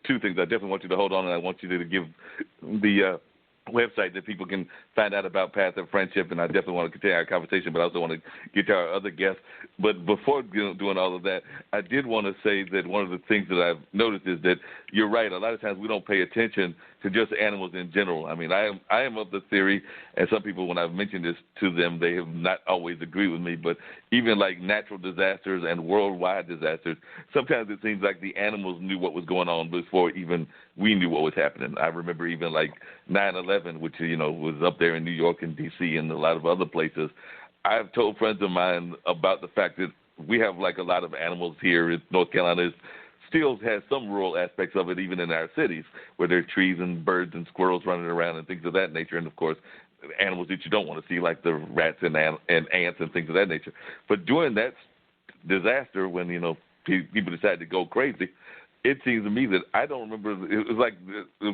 two things. I definitely want you to hold on, and I want you to give the website that people can find out about Path of Friendship, and I definitely want to continue our conversation, but I also want to get to our other guests. But before doing all of that, I did want to say that one of the things that I've noticed is that you're right. A lot of times we don't pay attention to just animals in general. I mean, I am of the theory, and some people, when I've mentioned this to them, they have not always agreed with me, but even like natural disasters and worldwide disasters, sometimes it seems like the animals knew what was going on before even we knew what was happening. I remember even like 9/11, which, was up there in New York and D.C. and a lot of other places. I've told friends of mine about the fact that we have like a lot of animals here in North Carolina. It still has some rural aspects of it, even in our cities, where there are trees and birds and squirrels running around and things of that nature. And, of course, animals that you don't want to see, like the rats and ants and things of that nature. But during that disaster, when, people decided to go crazy, it seems to me that I don't remember. It was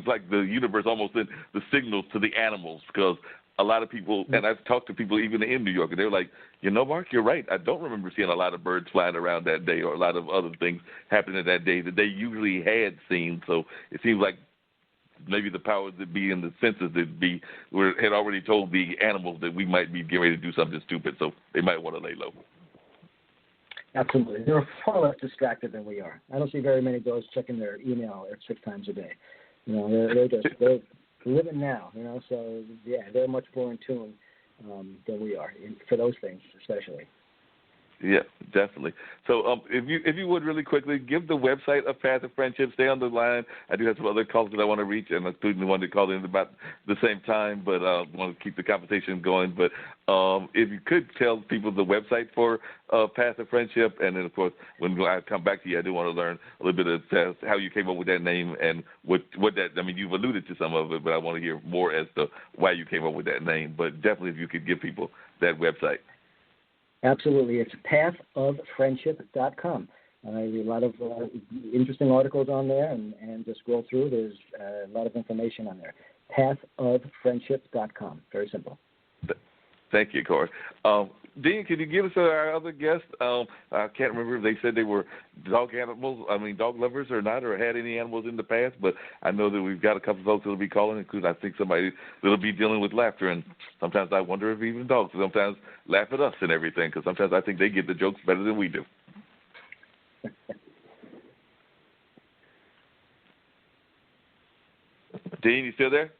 like the universe almost sent the signals to the animals, because a lot of people, and I've talked to people even in New York, and they're like, Mark, you're right. I don't remember seeing a lot of birds flying around that day or a lot of other things happening that day that they usually had seen. So it seems like maybe the powers that be and the senses that be had already told the animals that we might be getting ready to do something stupid, so they might want to lay low. Absolutely. They're far less distracted than we are. I don't see very many dogs checking their email 6 times a day. They're living now, so, yeah, they're much more in tune than we are, for those things especially. Yeah, definitely. So if you would really quickly, give the website of Path of Friendship. Stay on the line. I do have some other calls that I want to reach, and including the one that called in about the same time, but I want to keep the conversation going. But if you could tell people the website for Path of Friendship, and then, of course, when I come back to you, I do want to learn a little bit of how you came up with that name and what that, I mean, you've alluded to some of it, but I want to hear more as to why you came up with that name. But definitely if you could give people that website. Absolutely. It's pathoffriendship.com. I read a lot of interesting articles on there, and just scroll through. There's a lot of information on there. Pathoffriendship.com. Very simple. Thank you, Corey. Dean, can you give us our other guest? I can't remember if they said they were dog lovers or not, or had any animals in the past, but I know that we've got a couple of folks that will be calling, including I think somebody that will be dealing with laughter, and sometimes I wonder if even dogs sometimes laugh at us and everything, because sometimes I think they get the jokes better than we do. Dean, you still there?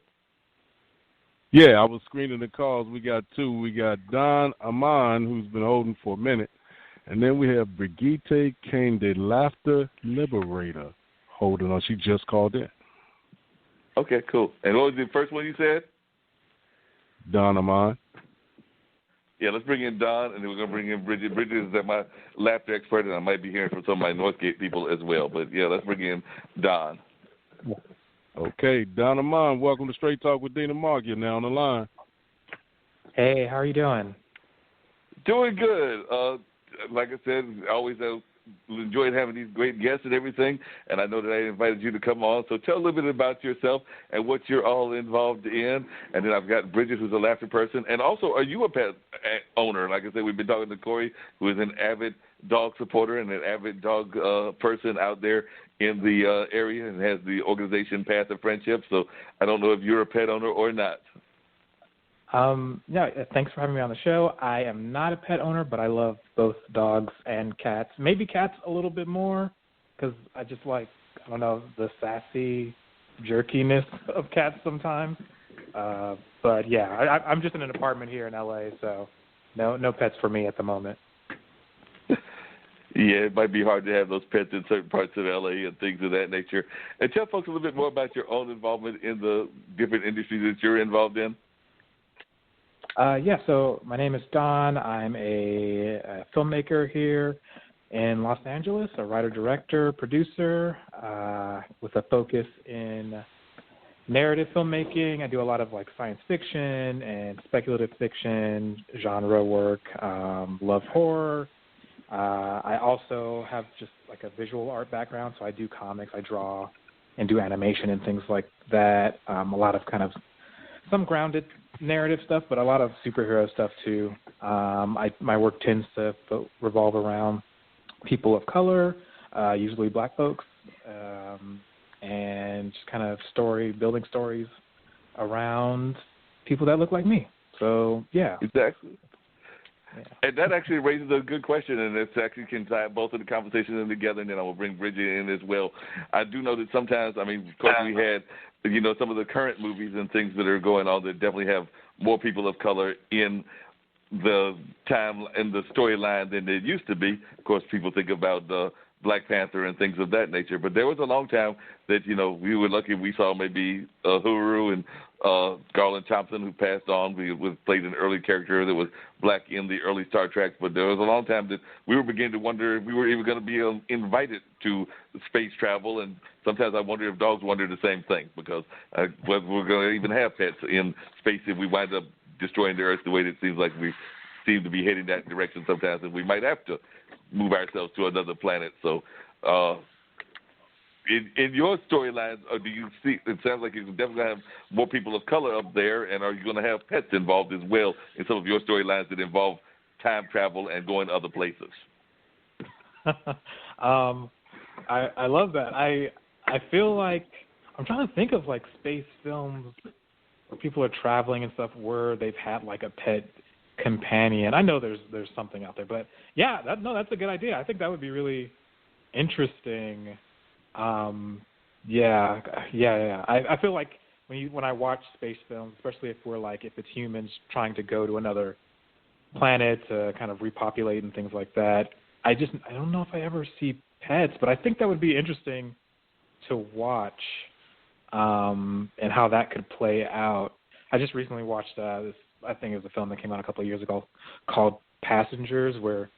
Yeah, I was screening the calls. We got two. We got Don Amon, who's been holding for a minute. And then we have Brigitte Kane, the Laughter Liberator, holding on. She just called in. Okay, cool. And what was the first one you said? Don Amon. Yeah, let's bring in Don, and then we're going to bring in Bridget. Bridget is my laughter expert, and I might be hearing from some of my Northgate people as well. But, yeah, let's bring in Don. Okay, Don Amon, welcome to Straight Talk with Dean and Mark. You're now on the line. Hey, how are you doing? Doing good. Like I said, I always enjoyed having these great guests and everything, and I know that I invited you to come on. So tell a little bit about yourself and what you're all involved in. And then I've got Bridget, who's a laughter person. And also, are you a pet owner? Like I said, we've been talking to Corey, who is an avid dog supporter and an avid dog person out there in the area, and has the organization Path of Friendship. So I don't know if you're a pet owner or not. No, thanks for having me on the show. I am not a pet owner, but I love both dogs and cats. Maybe cats a little bit more, because I just like, I don't know, the sassy jerkiness of cats sometimes. But yeah, I'm just in an apartment here in LA, so no pets for me at the moment. Yeah, it might be hard to have those pets in certain parts of LA and things of that nature. And tell folks a little bit more about your own involvement in the different industries that you're involved in. Yeah, so my name is Don. I'm a filmmaker here in Los Angeles, a writer-director, producer, with a focus in narrative filmmaking. I do a lot of like science fiction and speculative fiction, genre work, love horror. I also have just like a visual art background, so I do comics, I draw, and do animation and things like that. A lot of kind of some grounded narrative stuff, but a lot of superhero stuff too. My work tends to revolve around people of color, usually black folks, and and just kind of building stories around people that look like me. So, yeah. Exactly. Yeah. And that actually raises a good question, and it actually can tie both of the conversations in together, and then I will bring Bridget in as well. I do know that sometimes, I mean, of course, we had, some of the current movies and things that are going on that definitely have more people of color in the time and the storyline than it used to be. Of course, people think about the Black Panther and things of that nature, but there was a long time that we were lucky we saw maybe Uhuru and Garland Thompson, who passed on. We played an early character that was black in the early Star Trek, but there was a long time that we were beginning to wonder if we were even going to be invited to space travel, and sometimes I wonder if dogs wonder the same thing, because whether we're going to even have pets in space if we wind up destroying the Earth the way that it seems like we seem to be heading that direction sometimes, and we might have to move ourselves to another planet. So in your storylines, do you see, it sounds like you're definitely going to have more people of color up there, and are you going to have pets involved as well in some of your storylines that involve time travel and going other places? I love that. I feel like I'm trying to think of like space films where people are traveling and stuff where they've had like a pet companion. I know there's something out there, but yeah, that's a good idea. I think that would be really interesting. Yeah. I feel like when I watch space films, especially if it's humans trying to go to another planet to kind of repopulate and things like that, I don't know if I ever see pets, but I think that would be interesting to watch, and how that could play out. I just recently watched this. I think it was a film that came out a couple of years ago called Passengers, where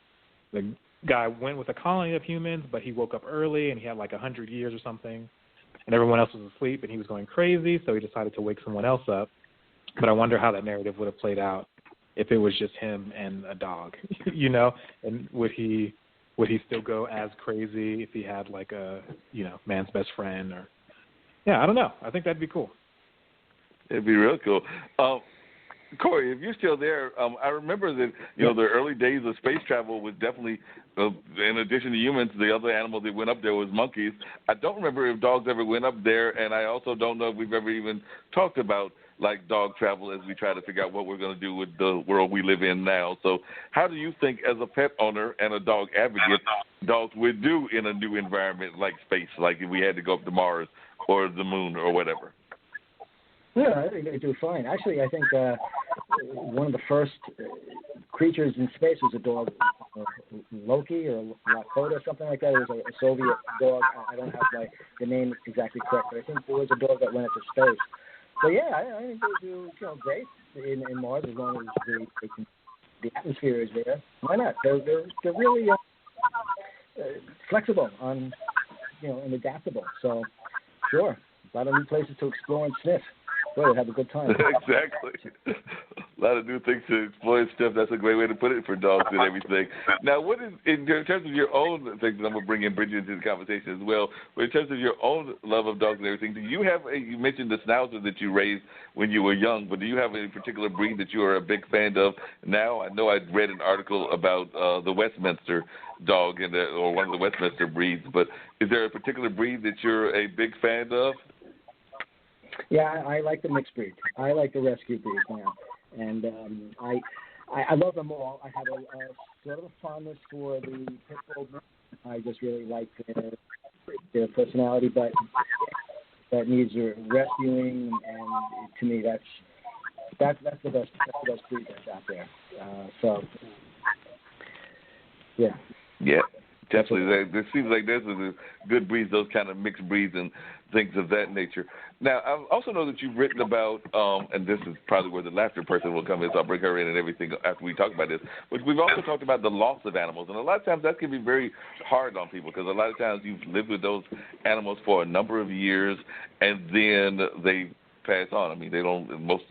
the guy went with a colony of humans, but he woke up early and he had like 100 years or something, and everyone else was asleep and he was going crazy, so he decided to wake someone else up. But I wonder how that narrative would have played out if it was just him and a dog, and would he still go as crazy if he had like a, man's best friend, or, I don't know. I think that'd be cool. It'd be real cool. Corey, if you're still there, I remember that, the early days of space travel was definitely, in addition to humans, the other animal that went up there was monkeys. I don't remember if dogs ever went up there, and I also don't know if we've ever even talked about, like, dog travel as we try to figure out what we're going to do with the world we live in now. So how do you think, as a pet owner and a dog advocate, dogs would do in a new environment like space, like if we had to go up to Mars or the moon or whatever? Yeah, I think they do fine. Actually, I think one of the first creatures in space was a dog, Loki or Lakota, something like that. It was a Soviet dog. I don't have the name exactly correct, but I think there was a dog that went into space. So yeah, I think they do great in Mars, as long as the atmosphere is there. Why not? They're really flexible and adaptable. So sure, a lot of new places to explore and sniff. Boy, have a good time. Exactly. A lot of new things to explore and stuff. That's a great way to put it for dogs and everything. Now, what is, in terms of your own things, and I'm going to bring in Bridget into the conversation as well, but in terms of your own love of dogs and everything, do you have, you mentioned the Schnauzer that you raised when you were young, but do you have any particular breed that you are a big fan of now? I know I read an article about the Westminster dog or one of the Westminster breeds, but is there a particular breed that you're a big fan of? Yeah, I like the mixed breed. I like the rescue breeds now, and I love them all. I have a sort of a fondness for the pit bull. I just really like their personality, but that needs rescuing, and to me, that's the best breed that's out there. So, yeah. Yeah. Definitely. It seems like there's a good breeds, those kind of mixed breeds and things of that nature. Now, I also know that you've written about, and this is probably where the laughter person will come in, so I'll bring her in and everything after we talk about this, but we've also talked about the loss of animals. And a lot of times that can be very hard on people, because a lot of times you've lived with those animals for a number of years, and then they pass on. I mean, most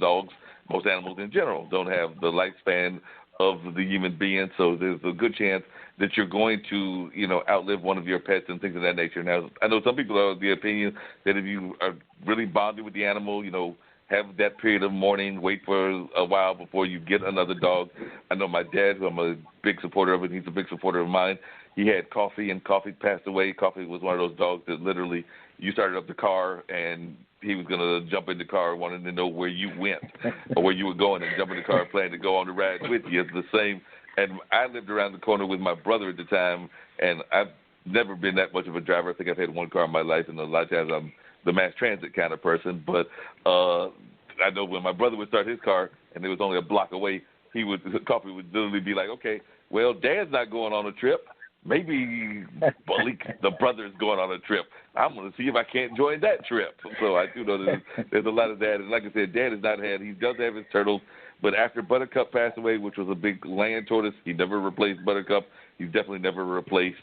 animals in general don't have the lifespan of the human being, so there's a good chance that you're going to, outlive one of your pets and things of that nature. Now, I know some people are of the opinion that if you are really bonded with the animal, have that period of mourning, wait for a while before you get another dog. I know my dad, who I'm a big supporter of, and he's a big supporter of mine, he had Coffee, and Coffee passed away. Coffee was one of those dogs that literally, you started up the car and he was going to jump in the car, wanting to know where you went or where you were going, and jump in the car and plan to go on the ride with you. It's the same. And I lived around the corner with my brother at the time, and I've never been that much of a driver. I think I've had one car in my life, and a lot of times I'm the mass transit kind of person. But I know when my brother would start his car and it was only a block away, Coffee would literally be like, okay, well, Dad's not going on a trip. Maybe Malik, the brother's going on a trip. I'm going to see if I can't join that trip. So I do know there's a lot of that. And like I said, Dad he does have his turtles, but after Buttercup passed away, which was a big land tortoise, he never replaced Buttercup. He's definitely never replaced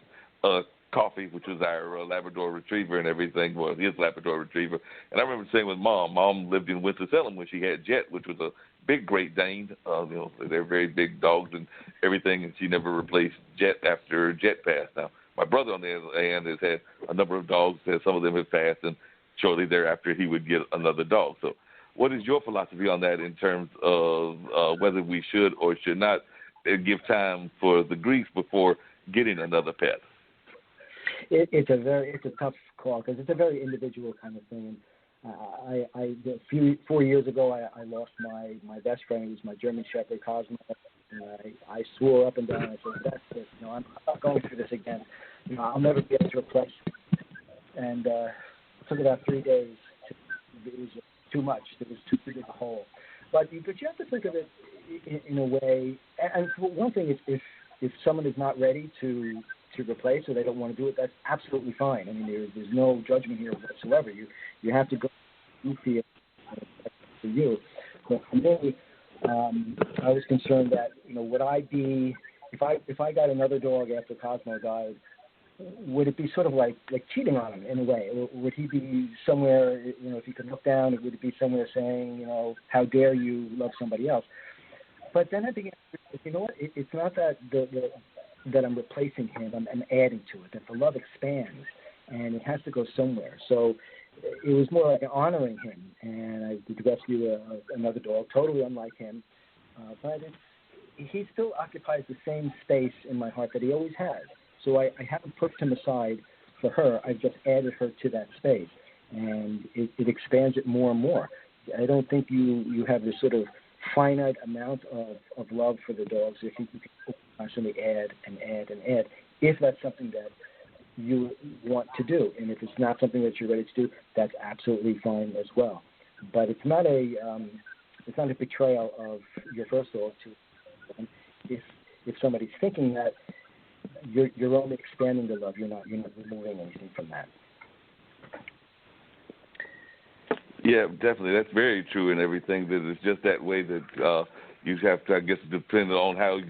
Coffee, which was our Labrador Retriever and everything, well, his Labrador Retriever. And I remember saying with Mom. Mom lived in Winston-Salem when she had Jet, which was a big Great Dane. They're very big dogs and everything, and she never replaced Jet after Jet passed. Now, my brother, on the other hand, has had a number of dogs. Some of them have passed, and shortly thereafter he would get another dog. So what is your philosophy on that in terms of whether we should or should not give time for the grief before getting another pet? It's a tough call because it's a very individual kind of thing. And 4 years ago, I lost my best friend. He was my German Shepherd, Cosmo. I swore up and down. I said, "That's it. I'm not going through this again. I'll never be able to replace it." And it took about 3 days. It was too much. It was too big a hole. But you have to think of it in a way. And for one thing, if someone is not ready to replace or they don't want to do it, that's absolutely fine. I mean, there's no judgment here whatsoever. You have to go you feel for you. But for me, I was concerned that would I be if I got another dog after Cosmo died, would it be sort of like cheating on him in a way? Or would he be somewhere, if he could look down, would it be somewhere saying, how dare you love somebody else? But then I began, what? It's not that that I'm replacing him, I'm adding to it, that the love expands, and it has to go somewhere. So it was more like honoring him, and I did rescue another dog, totally unlike him, but he still occupies the same space in my heart that he always has. So I haven't pushed him aside for her, I've just added her to that space, and it expands it more and more. I don't think you have this sort of finite amount of love for the dogs if you can constantly add and add and add, if that's something that you want to do. And if it's not something that you're ready to do, that's absolutely fine as well. But it's not a betrayal of your first dog to if somebody's thinking that you're only expanding the love, you're not removing anything from that. Yeah, definitely. That's very true and everything. That it's just that way that you have to, I guess, depend on how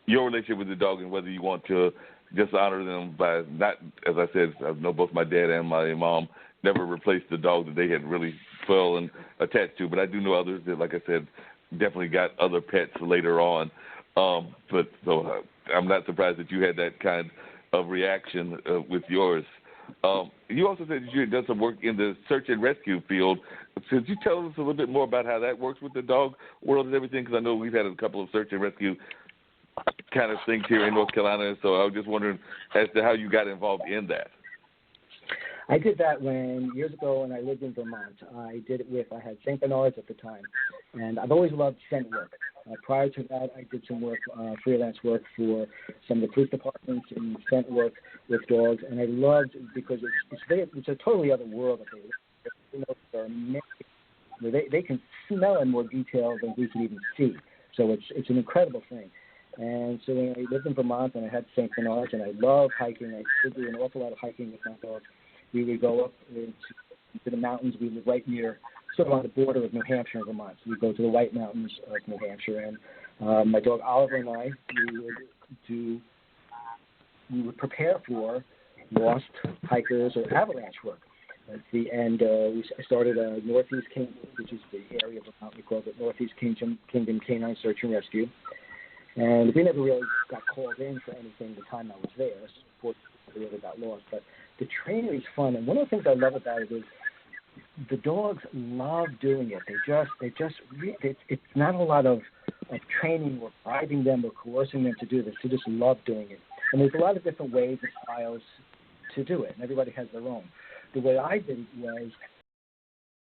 your relationship with the dog and whether you want to just honor them by not, as I said, I know both my dad and my mom never replaced the dog that they had really fell and attached to. But I do know others that, like I said, definitely got other pets later on. But so I'm not surprised that you had that kind of reaction with yours. You also said that you had done some work in the search and rescue field. Could you tell us a little bit more about how that works with the dog world and everything? Because I know we've had a couple of search and rescue kind of things here in North Carolina, so I was just wondering as to how you got involved in that. I did that years ago when I lived in Vermont. I did it I had St. Bernards at the time, and I've always loved scent work. Prior to that, I did some work, freelance work for some of the police departments in scent work with dogs, and I loved it because it's a totally other world that they live in. There are many, they can smell in more detail than we can even see. So it's an incredible thing. And so when I lived in Vermont and I had St. Bernards, and I love hiking, I did do an awful lot of hiking with my dogs. We would go up into the mountains. We live right near, sort of on the border of New Hampshire and Vermont. So we go to the White Mountains of New Hampshire, and my dog Oliver and I, we would prepare for lost hikers or avalanche work. And we started a Northeast Kingdom, which is the area of Vermont. We called it Northeast Kingdom Canine Search and Rescue. And we never really got called in for anything the time I was there. Unfortunately, we really got lost. But the training is fun, and one of the things I love about it is the dogs love doing it. It's not a lot of training or bribing them or coercing them to do this. They just love doing it. And there's a lot of different ways and styles to do it, and everybody has their own. the way I did it was